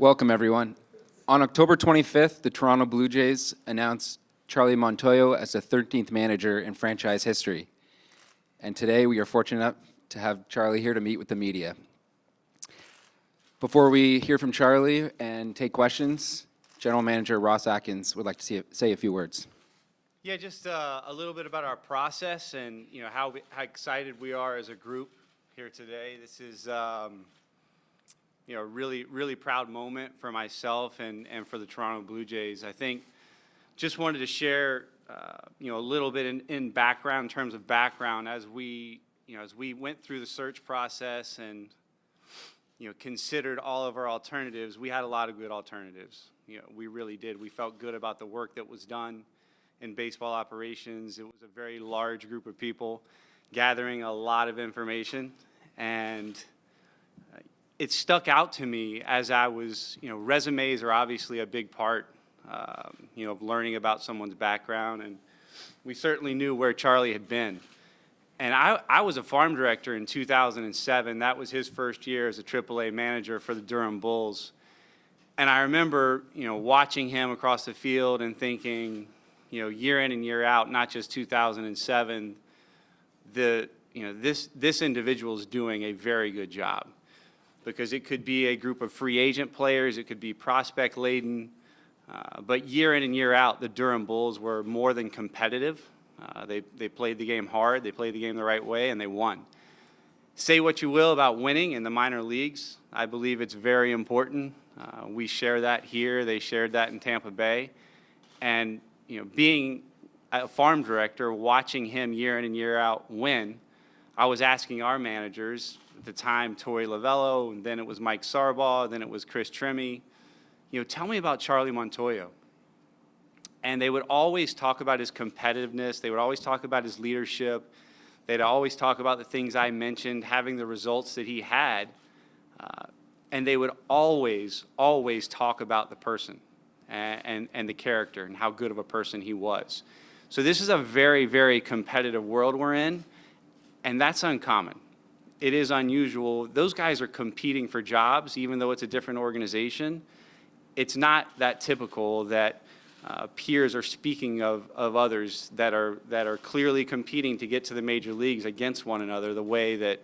Welcome, everyone. On October 25th, the Toronto Blue Jays announced Charlie Montoyo as the 13th manager in franchise history. And today we are fortunate enough to have Charlie here to meet with the media. Before we hear from Charlie and take questions, General Manager Ross Atkins would like to say a few words. Yeah, just a little bit about our process and how excited we are as a group here today. This is a really proud moment for myself and for the Toronto Blue Jays. I think just wanted to share a little bit in background, in terms of background, as we went through the search process and considered all of our alternatives. We had a lot of good alternatives. We really did. We felt good about the work that was done in baseball operations. It was a very large group of people gathering a lot of information, and it stuck out to me as I was, resumes are obviously a big part, of learning about someone's background, and we certainly knew where Charlie had been. And I was a farm director in 2007. That was his first year as a AAA manager for the Durham Bulls. And I remember, watching him across the field and thinking, year in and year out, not just 2007, this individual is doing a very good job. Because it could be a group of free agent players, it could be prospect laden, but year in and year out, the Durham Bulls were more than competitive. They played the game hard, they played the game the right way, and they won. Say what you will about winning in the minor leagues. I believe it's very important. We share that here. They shared that in Tampa Bay. And being a farm director, watching him year in and year out win, I was asking our managers, at the time, Torey Lavello, and then it was Mike Sarbaugh, then it was Chris Trimmey, tell me about Charlie Montoyo. And they would always talk about his competitiveness. They would always talk about his leadership. They'd always talk about the things I mentioned, having the results that he had. And they would always talk about the person and the character and how good of a person he was. So this is a very, very competitive world we're in, and that's uncommon. It is unusual. Those guys are competing for jobs, even though it's a different organization. It's not that typical that peers are speaking of others that are clearly competing to get to the major leagues against one another the way that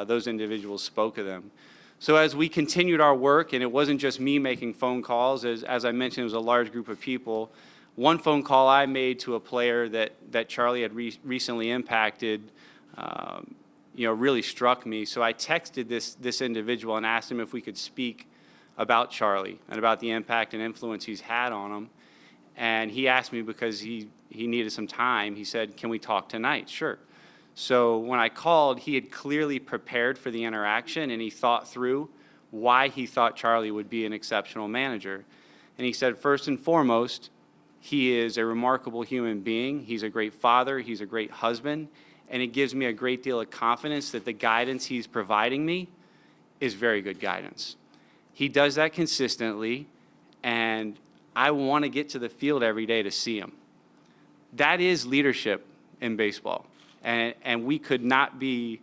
those individuals spoke of them. So as we continued our work, and it wasn't just me making phone calls, as I mentioned, it was a large group of people. One phone call I made to a player that Charlie had recently impacted really struck me. So I texted this individual and asked him if we could speak about Charlie and about the impact and influence he's had on him. And he asked me, because he needed some time, he said, "Can we talk tonight?" Sure. So when I called, he had clearly prepared for the interaction, and he thought through why he thought Charlie would be an exceptional manager. And he said, first and foremost, he is a remarkable human being. He's a great father. He's a great husband. And it gives me a great deal of confidence that the guidance he's providing me is very good guidance. He does that consistently, and I want to get to the field every day to see him. That is leadership in baseball, and we could not be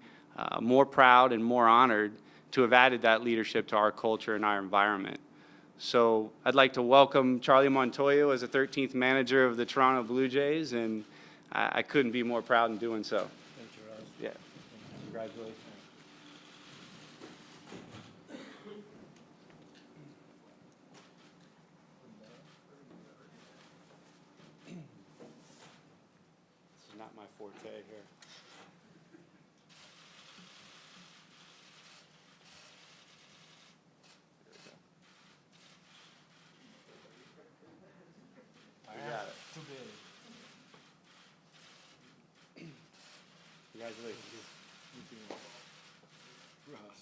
more proud and more honored to have added that leadership to our culture and our environment. So I'd like to welcome Charlie Montoyo as the 13th manager of the Toronto Blue Jays, and I couldn't be more proud in doing so. Thank you, Ross. Yeah. Congratulations. This is not my forte here. I got it. Too big. Congratulations. Ross.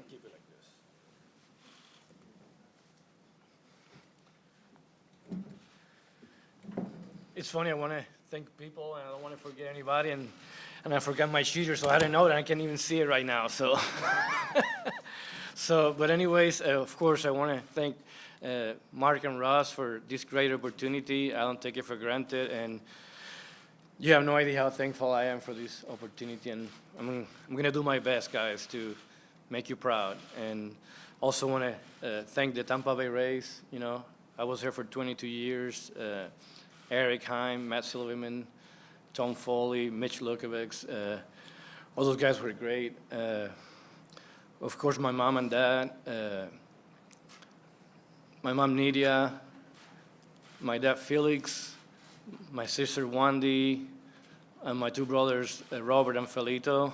Keep it like this. It's funny, I want to thank people, and I don't want to forget anybody, and I forgot my shooter, so I don't know that I can't even see it right now, so. But anyways, of course, I want to thank Mark and Ross for this great opportunity. I don't take it for granted, and You have no idea how thankful I am for this opportunity, and I'm going to do my best, guys, to make you proud. And also want to thank the Tampa Bay Rays. You know, I was here for 22 years. Eric Heim, Matt Silverman, Tom Foley, Mitch Lukovics. All those guys were great. Of course, my mom and dad. My mom, Nidia. My dad, Felix. My sister, Wandy. And my two brothers, Robert and Felito.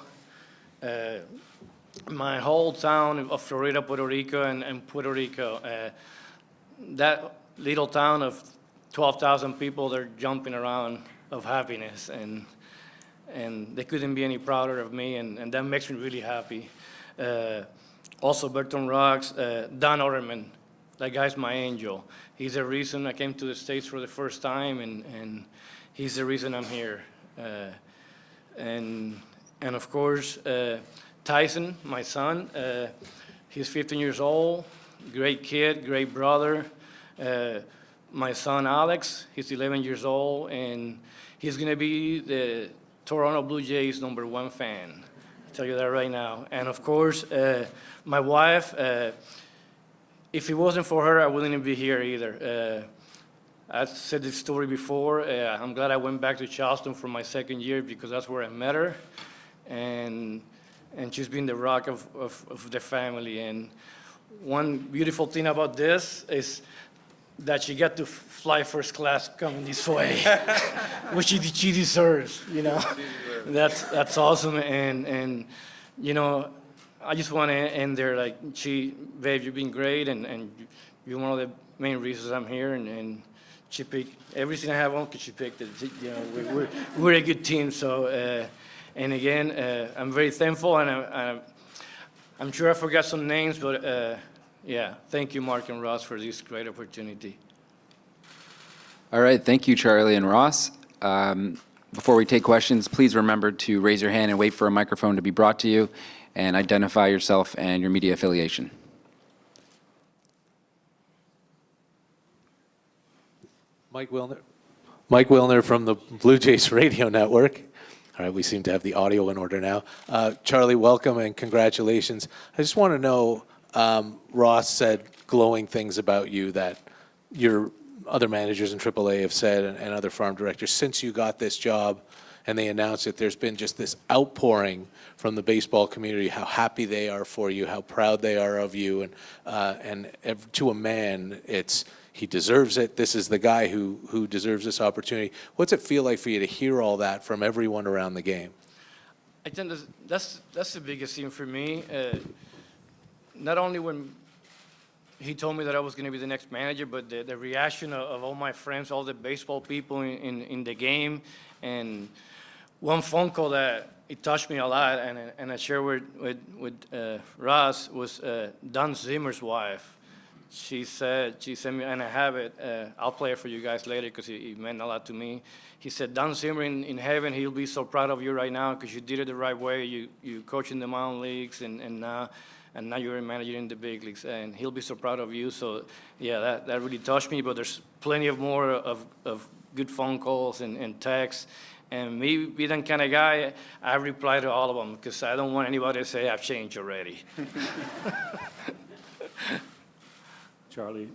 My whole town of Florida, Puerto Rico, and Puerto Rico. That little town of 12,000 people, they're jumping around of happiness, and they couldn't be any prouder of me, and that makes me really happy. Also, Burton Rocks, Don Orderman, that guy's my angel. He's the reason I came to the States for the first time, and he's the reason I'm here. And of course, Tyson, my son, he's 15 years old, great kid, great brother. My son, Alex, he's 11 years old, and he's going to be the Toronto Blue Jays #1 fan. I'll tell you that right now. And of course, my wife, if it wasn't for her, I wouldn't even be here either. I've said this story before. I'm glad I went back to Charleston for my second year because that's where I met her. And she's been the rock of the family. And one beautiful thing about this is that she got to fly first class coming this way, which she deserves, you know. That's awesome. And you know, I just want to end there like, babe, you've been great, and you're one of the main reasons I'm here, and she picked everything I have on because she picked it. You know, we're a good team. So, and again, I'm very thankful, and I'm sure I forgot some names, but yeah, thank you, Mark and Ross, for this great opportunity. All right, thank you, Charlie and Ross. Before we take questions, please remember to raise your hand and wait for a microphone to be brought to you, and identify yourself and your media affiliation. Mike Wilner from the Blue Jays Radio Network. All right, we seem to have the audio in order now. Charlie, welcome and congratulations. I just want to know, Ross said glowing things about you that your other managers in AAA have said, and other farm directors, since you got this job and they announced it, there's been just this outpouring from the baseball community, how happy they are for you, how proud they are of you, and to a man, he deserves it. This is the guy who deserves this opportunity. What's it feel like for you to hear all that from everyone around the game? I think that's the biggest thing for me. Not only when he told me that I was going to be the next manager, but the reaction of all my friends, all the baseball people in the game, and one phone call that it touched me a lot, and I shared with Ross, was Don Zimmer's wife. She sent me, and I have it, I'll play it for you guys later because it meant a lot to me. He said, Don Zimmer in heaven, he'll be so proud of you right now because you did it the right way. You coach in the mountain leagues, and now you're a manager in the big leagues, and he'll be so proud of you. So yeah, that really touched me, but there's plenty of more of good phone calls and texts. And me being that kind of guy, I reply to all of them because I don't want anybody to say I've changed already. Charlie,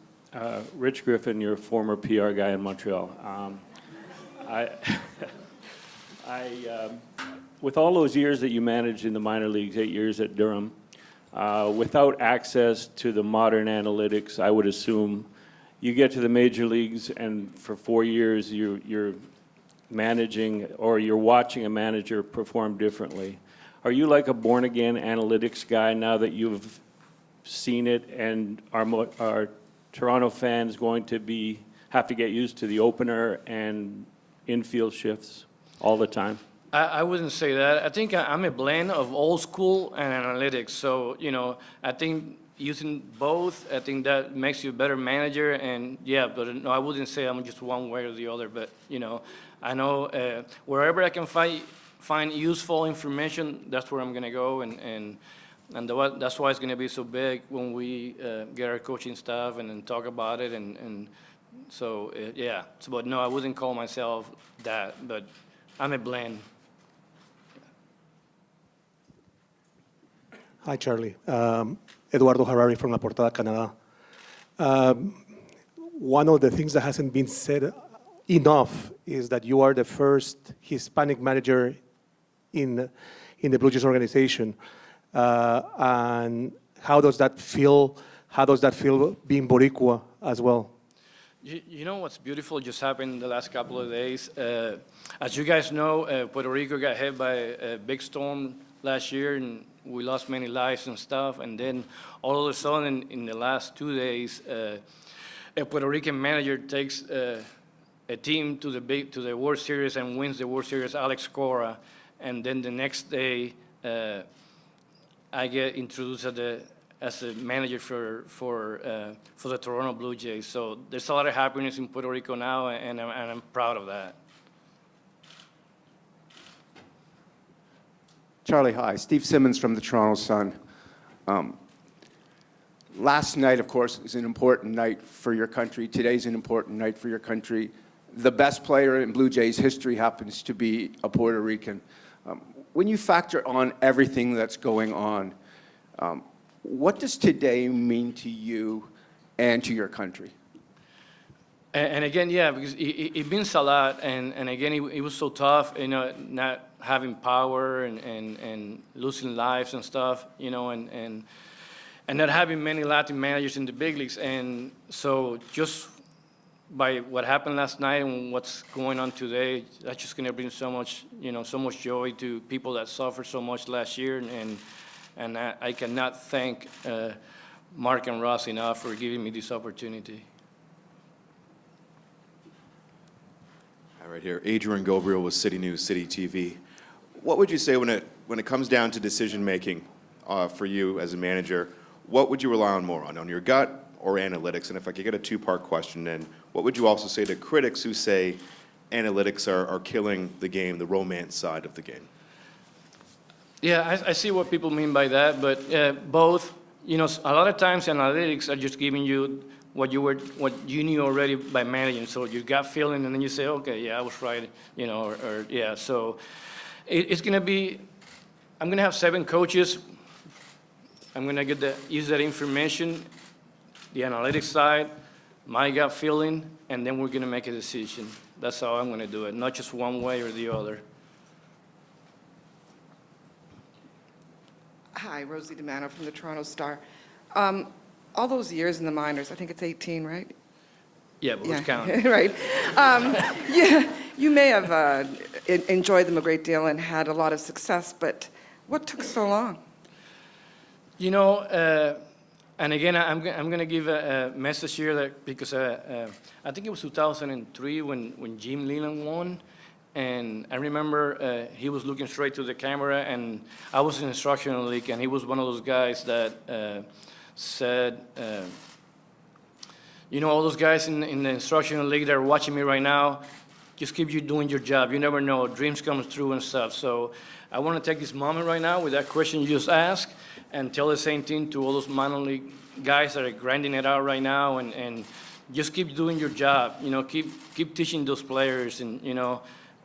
Rich Griffin, your former PR guy in Montreal. With all those years that you managed in the minor leagues, 8 years at Durham, without access to the modern analytics, I would assume you get to the major leagues, and for 4 years you're managing, or you're watching a manager perform differently. Are you like a born-again analytics guy now that you've seen it, and are Toronto fans going to have to get used to the opener and infield shifts all the time? I wouldn't say that. I think I'm a blend of old school and analytics. So, you know, I think using both, I think that makes you a better manager. And yeah, but no, I wouldn't say I'm just one way or the other. But, you know, I know wherever I can find useful information, that's where I'm going to go. And that's why it's going to be so big when we get our coaching staff and talk about it. And so, yeah. So, but no, I wouldn't call myself that. But I'm a blend. Hi, Charlie. Eduardo Harari from La Portada, Canada. One of the things that hasn't been said enough is that you are the first Hispanic manager in the Blue Jays organization. And how does that feel? How does that feel being Boricua as well? You know what's beautiful just happened the last couple of days? As you guys know, Puerto Rico got hit by a big storm last year, and we lost many lives and stuff. And then all of a sudden, in the last 2 days, a Puerto Rican manager takes a team to the World Series and wins the World Series, Alex Cora. And then the next day, I get introduced as a manager for the Toronto Blue Jays. So there's a lot of happiness in Puerto Rico now, and I'm proud of that. Charlie, hi. Steve Simmons from the Toronto Sun. Last night, of course, is an important night for your country. Today's an important night for your country. The best player in Blue Jays history happens to be a Puerto Rican. When you factor on everything that's going on, what does today mean to you and to your country? And again, yeah, because it means a lot. And again, it was so tough, you know, not having power and losing lives and stuff, you know, and not having many Latin managers in the big leagues. And so just by what happened last night and what's going on today, that's just going to bring so much, you know, so much joy to people that suffered so much last year. And I cannot thank Mark and Ross enough for giving me this opportunity. Hi, right here. Adrian Gobriel with City News, City TV. What would you say when it comes down to decision making for you as a manager? What would you rely on more on your gut or analytics? And if I could get a two-part question, then what would you also say to critics who say analytics are killing the game, the romance side of the game? Yeah, I see what people mean by that, but both. You know, a lot of times analytics are just giving you what you knew already by managing. So your gut feeling, and then you say, okay, yeah, I was right. You know, or yeah. So it's gonna be. I'm gonna have 7 coaches. I'm gonna use that information, the analytics side, my gut feeling, and then we're gonna make a decision. That's how I'm gonna do it, not just one way or the other. Hi, Rosie DeMano from the Toronto Star. All those years in the minors, I think it's 18, right? Yeah, but who's counting? Right. Yeah, you may have enjoyed them a great deal and had a lot of success, but what took so long? You know, and again, I'm going to give a message here that because I think it was 2003 when Jim Leland won. And I remember he was looking straight to the camera, and I was in instructional league, and he was one of those guys that said, you know, all those guys in the instructional league that are watching me right now, just keep you doing your job. You never know, dreams come through and stuff. So I want to take this moment right now with that question you just asked and tell the same thing to all those minor league guys that are grinding it out right now, and just keep doing your job. You know, keep teaching those players, and you know,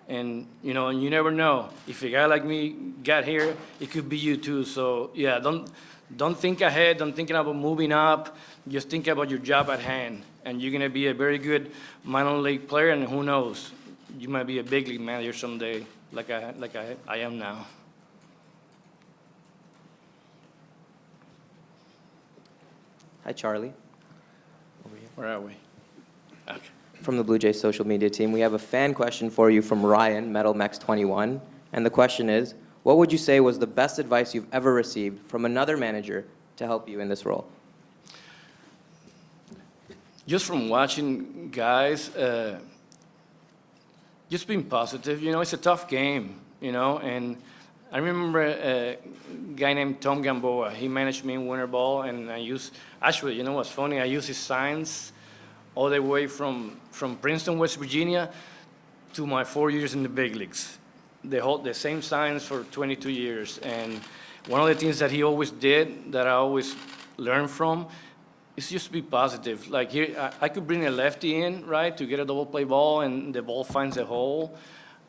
and you never know. If a guy like me got here, it could be you too. So yeah, don't think ahead. Don't think about moving up. Just think about your job at hand, and you're gonna be a very good minor league player. And who knows, you might be a big league manager someday, like I am now. Hi, Charlie. Where are we? Okay. From the Blue Jays social media team, we have a fan question for you from Ryan, MetalMex21. And the question is, what would you say was the best advice you've ever received from another manager to help you in this role? Just from watching guys, just being positive. You know, it's a tough game, you know, and I remember a guy named Tom Gamboa. He managed me in winter ball, and actually, you know what's funny? I used his signs all the way from Princeton, West Virginia, to my 4 years in the big leagues. They hold the same signs for 22 years. And one of the things that he always did, that I always learned from, is just be positive. Like here, I could bring a lefty in, right, to get a double play ball, and the ball finds a hole.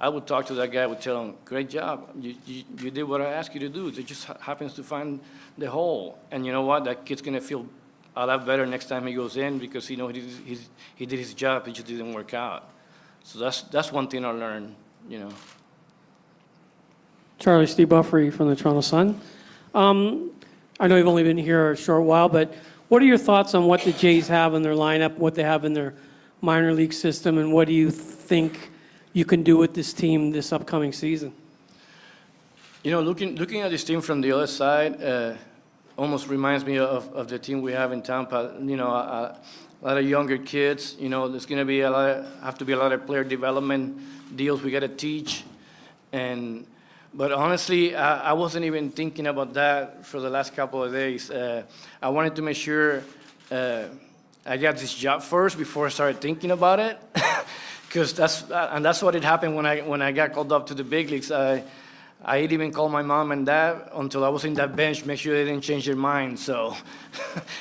I would talk to that guy, I would tell him, great job, you did what I asked you to do. It just happens to find the hole. And you know what, that kid's gonna feel a lot better next time he goes in because he knows he did his job, it just didn't work out. So that's one thing I learned, you know. Charlie, Steve Buffrey from the Toronto Sun. I know you've only been here a short while, but what are your thoughts on what the Jays have in their lineup, what they have in their minor league system, and what do you think you can do with this team this upcoming season? You know, looking at this team from the other side, almost reminds me of the team we have in Tampa. You know, a lot of younger kids. You know, there's going to be a lot of player development deals we got to teach, but honestly, I wasn't even thinking about that for the last couple of days. I wanted to make sure I got this job first before I started thinking about it, because that's what had happened when I got called up to the big leagues. I didn't even call my mom and dad until I was in that bench, make sure they didn't change their mind. So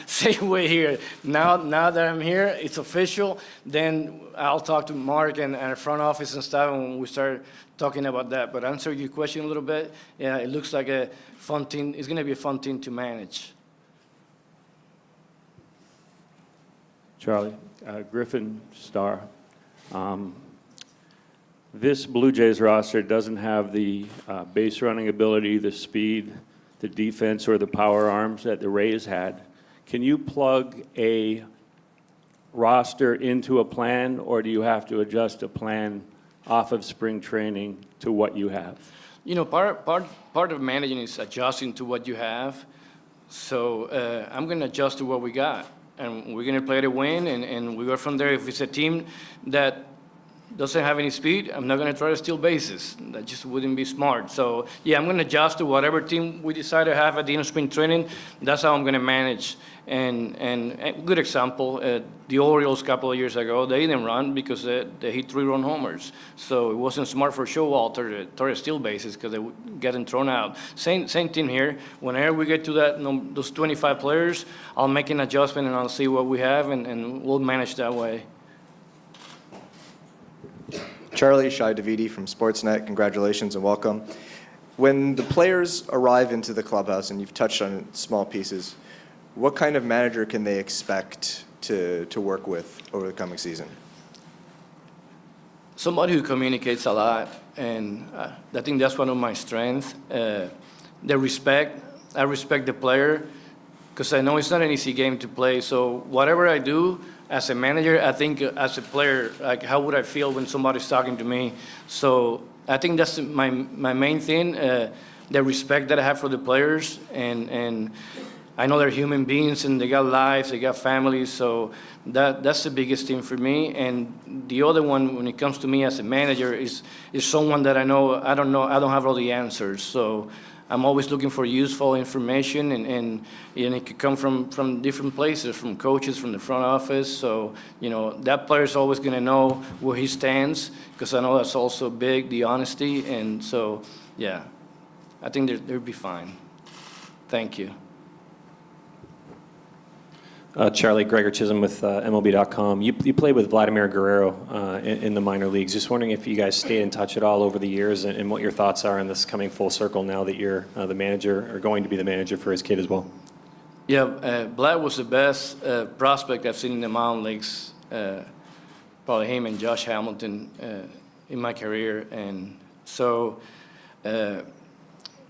same way here. Now that I'm here, it's official. Then I'll talk to Mark and our front office and stuff, and we start talking about that. But answer your question a little bit, yeah, it looks like a fun team. It's going to be a fun team to manage. Charlie, Griffin Star. This Blue Jays roster doesn't have the base running ability, the speed, the defense, or the power arms that the Rays had. Can you plug a roster into a plan, or do you have to adjust a plan off of spring training to what you have? You know, part of managing is adjusting to what you have. So I'm going to adjust to what we got, and we're going to play to win, and we go from there. If it's a team that doesn't have any speed, I'm not going to try to steal bases. That just wouldn't be smart. So, yeah, I'm going to adjust to whatever team we decide to have at the end of spring training. That's how I'm going to manage. And a good example, the Orioles a couple of years ago, they didn't run because they hit 3-run homers. So it wasn't smart for Showalter to try to steal bases because they were getting thrown out. Same thing here. Whenever we get to those 25 players, I'll make an adjustment and I'll see what we have, and we'll manage that way. Charlie, Shai Davidi from Sportsnet, congratulations and welcome. When the players arrive into the clubhouse, and you've touched on small pieces, what kind of manager can they expect to work with over the coming season? Somebody who communicates a lot, and I think that's one of my strengths. The respect. I respect the player, because I know it's not an easy game to play. So whatever I do, as a manager, I think as a player, like how would I feel when somebody's talking to me? So I think that's my main thing, the respect that I have for the players. And I know they're human beings and they got lives, they got families. So that's the biggest thing for me. And the other one, when it comes to me as a manager, is someone that I don't have all the answers. So I'm always looking for useful information, and it could come from different places, from coaches, from the front office. So, you know, that player's always going to know where he stands, because I know that's also big, the honesty. And so, yeah, I think they'll be fine. Thank you. Charlie, Gregor Chisholm with MLB.com. You played with Vladimir Guerrero in the minor leagues. Just wondering if you guys stayed in touch at all over the years, and what your thoughts are on this coming full circle now that you're the manager, or going to be the manager for his kid as well. Yeah, Vlad was the best prospect I've seen in the minor leagues. Probably him and Josh Hamilton in my career. And so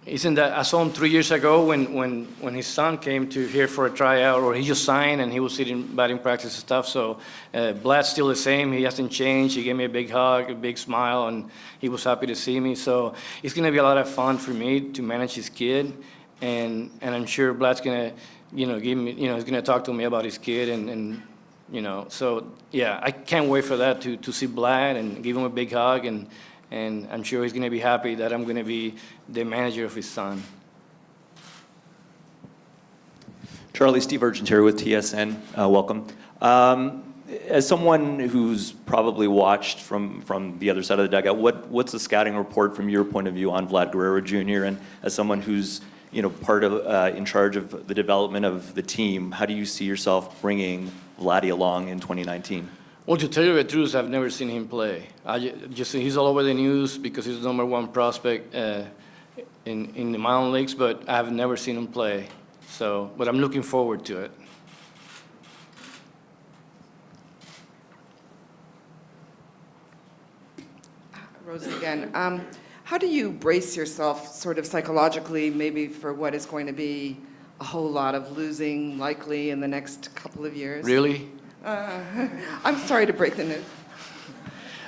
isn't that, I saw him 3 years ago when his son came to here for a tryout, or he just signed and he was sitting batting practice and stuff. So Vlad's still the same. He hasn't changed. He gave me a big hug, a big smile, and he was happy to see me. So it's going to be a lot of fun for me to manage his kid, and I'm sure Vlad's going to, give me, he's going to talk to me about his kid, and so yeah, I can't wait for that to see Vlad and give him a big hug, and I'm sure he's going to be happy that I'm going to be the manager of his son. Charlie, Steve Urgent with TSN. Welcome. As someone who's probably watched from the other side of the dugout, what's the scouting report from your point of view on Vlad Guerrero Jr.? And as someone who's part of in charge of the development of the team, how do you see yourself bringing Laddie along in 2019? Well, to tell you the truth, I've never seen him play. Just he's all over the news because he's the #1 prospect in the minor leagues, but I've never seen him play. So, but I'm looking forward to it. Rosie again. How do you brace yourself sort of psychologically maybe for what is going to be a whole lot of losing likely in the next couple of years? Really? I'm sorry to break the news.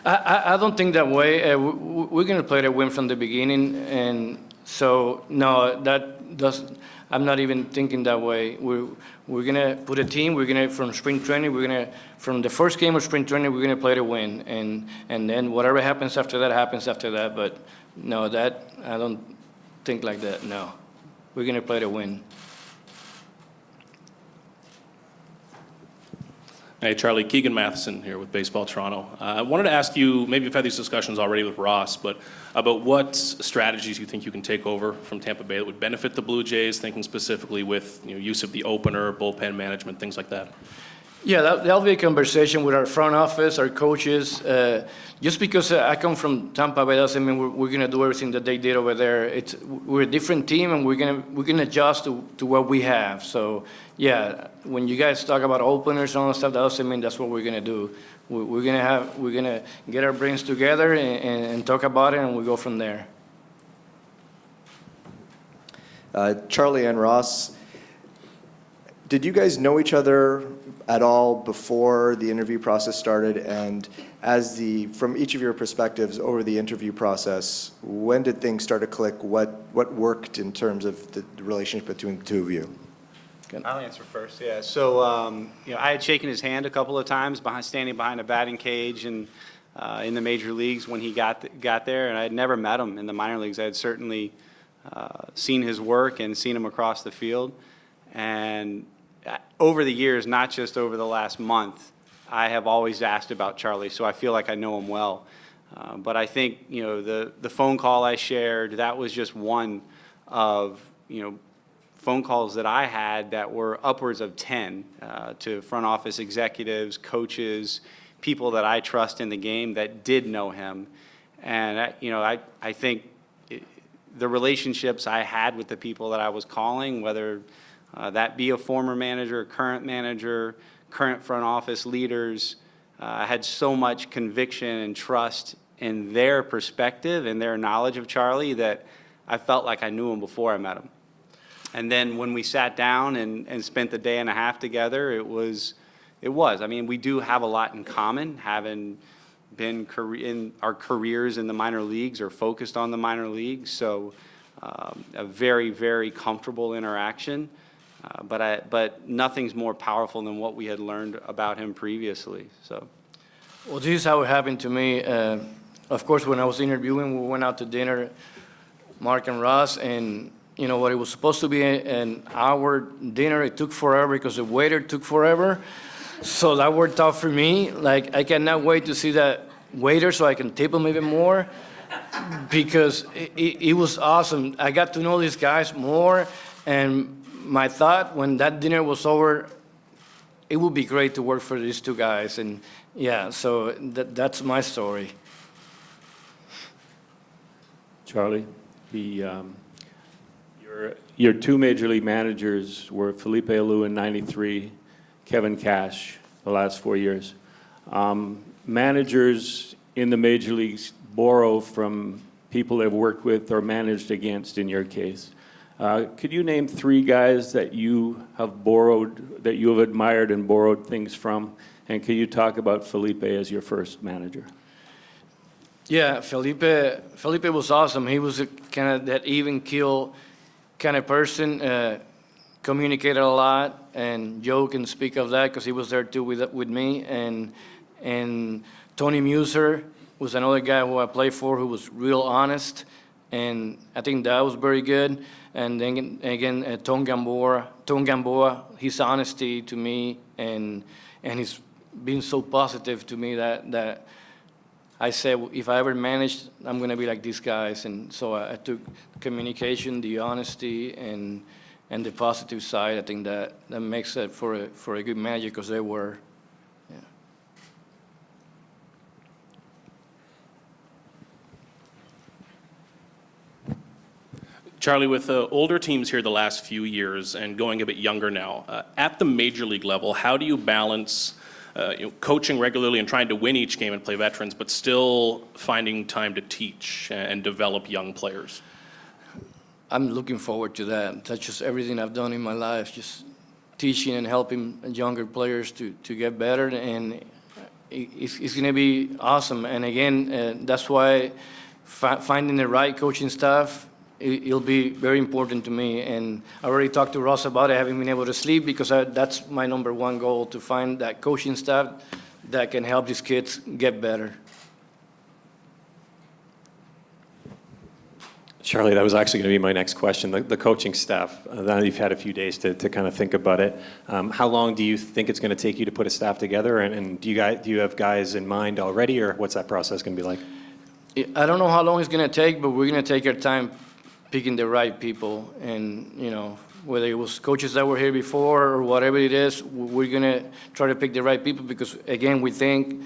I don't think that way. We're going to play to win from the beginning, and so no, that doesn't. I'm not even thinking that way. We're going to put a team. We're going to from spring training. We're going to from the first game of spring training. We're going to play to win, and then whatever happens after that happens after that. But no, that I don't think like that. No, we're going to play to win. Hey, Charlie, Keegan Matheson here with Baseball Toronto. I wanted to ask you, maybe you've had these discussions already with Ross, but about what strategies you think you can take over from Tampa Bay that would benefit the Blue Jays, thinking specifically with use of the opener, bullpen management, things like that. Yeah, that'll be a conversation with our front office, our coaches. Just because I come from Tampa Bay doesn't mean we're going to do everything that they did over there. We're a different team, and we're going to adjust to what we have. So, yeah, when you guys talk about openers and all that stuff, that doesn't mean that's what we're going to do. We're going to get our brains together and talk about it, and we go from there. Charlie and Ross, did you guys know each other at all before the interview process started? And from each of your perspectives over the interview process, when did things start to click? What worked in terms of the relationship between the two of you? I'll answer first. Yeah. So I had shaken his hand a couple of times standing behind a batting cage and in the major leagues when he got there, and I had never met him in the minor leagues. I had certainly seen his work and seen him across the field, and over the years, not just over the last month, I have always asked about Charlie, so I feel like I know him well. But I think the phone call I shared, that was just one of phone calls that I had that were upwards of 10 to front office executives, coaches, people that I trust in the game that did know him. And I think the relationships I had with the people that I was calling, whether that be a former manager, current front office leaders, I had so much conviction and trust in their perspective and their knowledge of Charlie that I felt like I knew him before I met him. And then when we sat down and spent the day and a half together, it was. I mean, we do have a lot in common, having been in our careers in the minor leagues or focused on the minor leagues. So a very, very comfortable interaction. But nothing's more powerful than what we had learned about him previously. So. Well, this is how it happened to me. Of course, when I was interviewing, we went out to dinner, Mark and Ross, and what it was supposed to be an hour dinner, it took forever because the waiter took forever. So that worked out for me. Like, I cannot wait to see that waiter so I can tip him even more because it was awesome. I got to know these guys more, and my thought when that dinner was over, it would be great to work for these two guys. And yeah, so that's my story. Charlie, your two major league managers were Felipe Alou in '93, Kevin Cash the last 4 years. Managers in the major leagues borrow from people they've worked with or managed against in your case. Could you name 3 guys that you have borrowed, that you have admired and borrowed things from? And can you talk about Felipe as your first manager? Yeah, Felipe was awesome. He was a kind of that even keel kind of person, communicated a lot, and Joe can speak of that because he was there too with me. And Tony Muser was another guy who I played for who was real honest, and I think that was very good. And then again, Tom Gamboa, his honesty to me, and he's been so positive to me that I said, if I ever managed, I'm going to be like these guys. And so I took communication, the honesty, and the positive side. I think that makes it for a good manager because they were. Yeah. Charlie, with older teams here the last few years and going a bit younger now, at the major league level, how do you balance coaching regularly and trying to win each game and play veterans, but still finding time to teach and develop young players? I'm looking forward to that. That's just everything I've done in my life, just teaching and helping younger players to get better, and it's going to be awesome. And again, that's why finding the right coaching staff, it'll be very important to me. And I already talked to Ross about it. I haven't been able to sleep because that's my #1 goal, to find that coaching staff that can help these kids get better. Charlie, that was actually going to be my next question. The coaching staff, now that you've had a few days to kind of think about it, how long do you think it's going to take you to put a staff together? And do you have guys in mind already, or what's that process going to be like? I don't know how long it's going to take, but we're going to take our time picking the right people. And, whether it was coaches that were here before or whatever it is, we're going to try to pick the right people because, again, we think,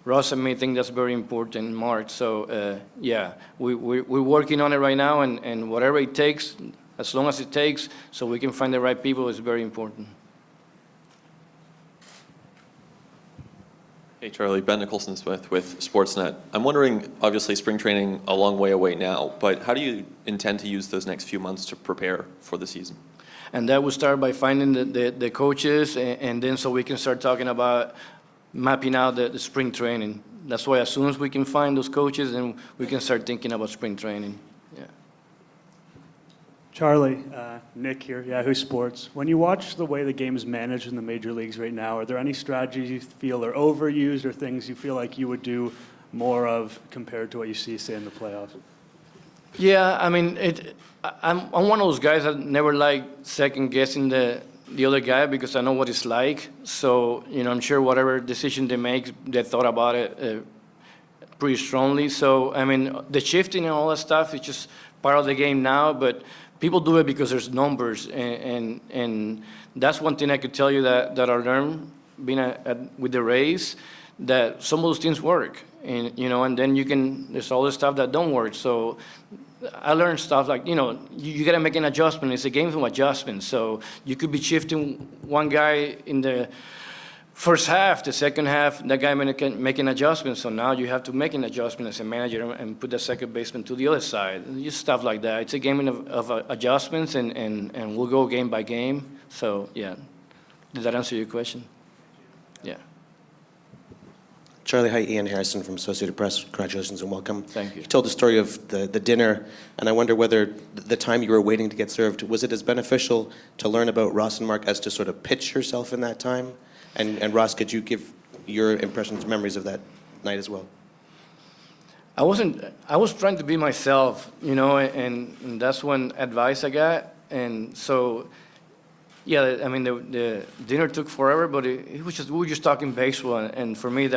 Ross and me think that's very important in March. So, yeah, we're working on it right now, and whatever it takes, as long as it takes, so we can find the right people is very important. Hey, Charlie, Ben Nicholson-Smith with Sportsnet. I'm wondering, obviously, spring training a long way away now, but how do you intend to use those next few months to prepare for the season? And that will start by finding the coaches, and then so we can start talking about mapping out the spring training. That's why as soon as we can find those coaches, then we can start thinking about spring training. Yeah. Charlie, Nick here, Yahoo Sports. When you watch the way the game is managed in the major leagues right now, are there any strategies you feel are overused or things you feel like you would do more of compared to what you see, say, in the playoffs? Yeah, I mean, I'm one of those guys that never like second guessing the other guy because I know what it's like. So, I'm sure whatever decision they make, they thought about it pretty strongly. So, I mean, the shifting and all that stuff is just part of the game now, but people do it because there's numbers, and that's one thing I could tell you that I learned being with the Rays, that some of those things work, and then there's all this stuff that don't work. So I learned stuff like, you got to make an adjustment. It's a game of adjustments. So you could be shifting one guy in the first half, the second half, that guy make an adjustment. So now you have to make an adjustment as a manager and put the second baseman to the other side. Just stuff like that. It's a game of adjustments, and we'll go game by game. So, yeah. Did that answer your question? Yeah. Charlie, hi, Ian Harrison from Associated Press. Congratulations and welcome. Thank you. You told the story of the dinner, and I wonder whether the time you were waiting to get served, was it as beneficial to learn about Ross and Mark as to sort of pitch yourself in that time? And Ross, could you give your impressions, memories of that night as well? I was trying to be myself, and that's one advice I got. And so, yeah, I mean, the dinner took forever, but it was we were just talking baseball. And for me,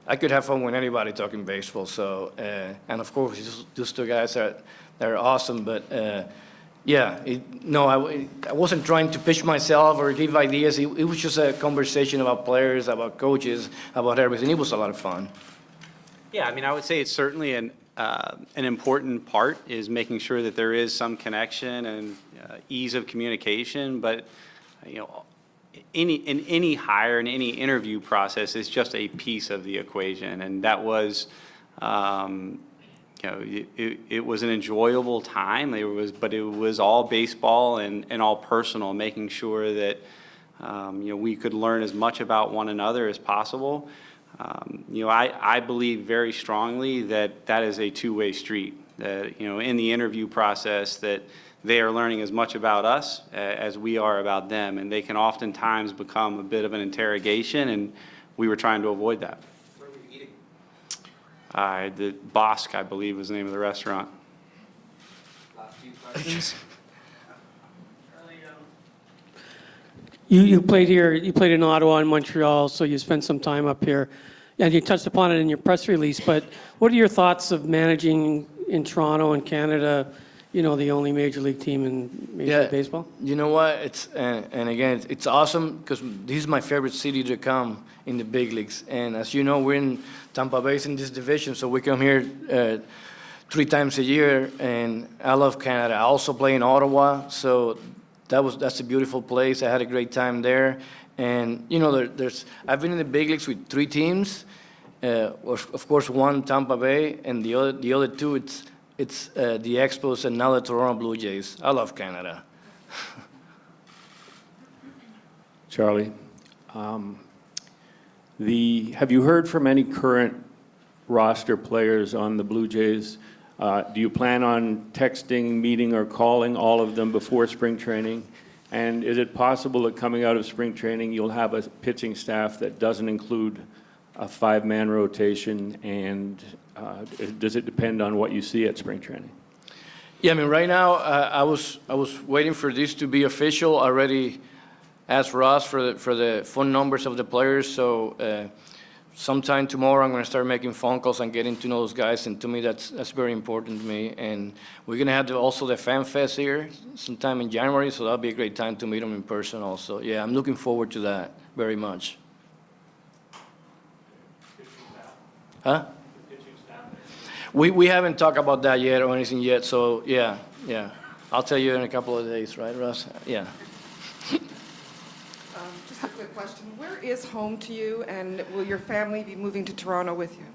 I could have fun with anybody talking baseball. So, and of course, those two guys are awesome, but yeah, I wasn't trying to pitch myself or give ideas. It was just a conversation about players, about coaches, about everything. It was a lot of fun. Yeah, I mean, I would say it's certainly an important part is making sure that there is some connection and ease of communication. But in any hire and any interview process is just a piece of the equation, and that was. It was an enjoyable time. But it was all baseball and all personal, making sure that we could learn as much about one another as possible. I believe very strongly that is a two-way street. That in the interview process, that they are learning as much about us as we are about them, and they can oftentimes become a bit of an interrogation, and we were trying to avoid that. The Bosque, I believe, was the name of the restaurant. Last few questions. You played here. You played in Ottawa and Montreal, so you spent some time up here, and you touched upon it in your press release. But what are your thoughts of managing in Toronto and Canada? The only major league team in Major League Baseball. You know what? And again, it's awesome because this is my favorite city to come in the big leagues. And as you know, we're in Tampa Bay in this division, so we come here 3 3 times a year, and I love Canada. I also play in Ottawa, so that's a beautiful place. I had a great time there. And, you know, I've been in the big leagues with 3 teams. Of course, one Tampa Bay, and the other 2, it's the Expos and now the Toronto Blue Jays. I love Canada. Charlie, have you heard from any current roster players on the Blue Jays? Do you plan on texting, meeting, or calling all of them before spring training? And is it possible that coming out of spring training, you'll have a pitching staff that doesn't include a 5-man rotation? And does it depend on what you see at spring training? Yeah, I mean, right now, I was waiting for this to be official. I already asked Ross for the phone numbers of the players, so sometime tomorrow I'm going to start making phone calls and getting to know those guys, and to me that's very important to me. And we're going to have also the Fan Fest here sometime in January, so that'll be a great time to meet them in person also. Yeah, I'm looking forward to that very much. Huh? We haven't talked about that yet or anything yet, so yeah. I'll tell you in a couple of days, right, Russ? Yeah. Just a quick question. Where is home to you, and will your family be moving to Toronto with you?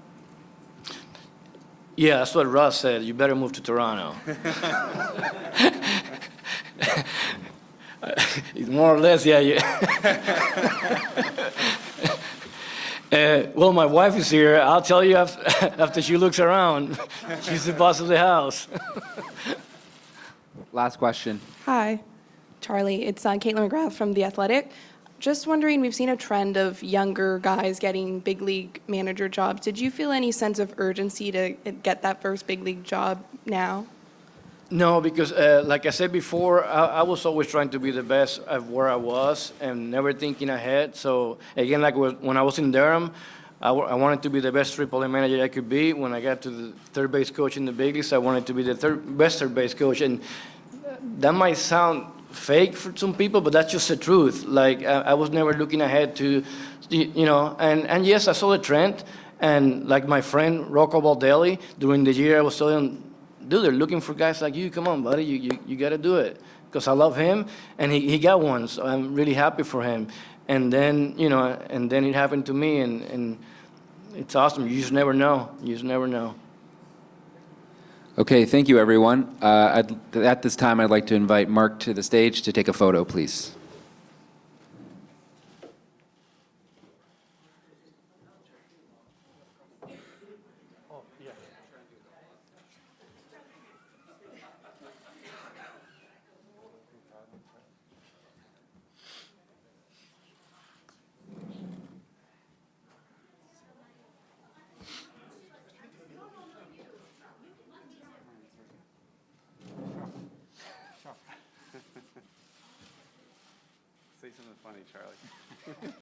Yeah, that's what Russ said. You better move to Toronto. More or less, yeah. Well, my wife is here. I'll tell you after she looks around. She's the boss of the house. Last question. Hi, Charlie. It's Caitlin McGrath from The Athletic. Just wondering, we've seen a trend of younger guys getting big league manager jobs. Did you feel any sense of urgency to get that first big league job now? No, because like I said before, I was always trying to be the best of where I was and never thinking ahead. So again, like when I was in Durham, I wanted to be the best AAA manager I could be. When I got to the third base coach in the big leagues, I wanted to be the best third base coach. And that might sound fake for some people, but that's just the truth. Like I was never looking ahead to, you know, and yes, I saw the trend. And like my friend Rocco Baldelli, during the year I was telling him, dude, they're looking for guys like you. Come on, buddy, you got to do it. Because I love him, and he got one, so I'm really happy for him. And then, you know, and then it happened to me, and it's awesome. You just never know. You just never know. Okay, thank you, everyone. At this time, I'd like to invite Mark to the stage to take a photo, please. Say something funny, Charlie.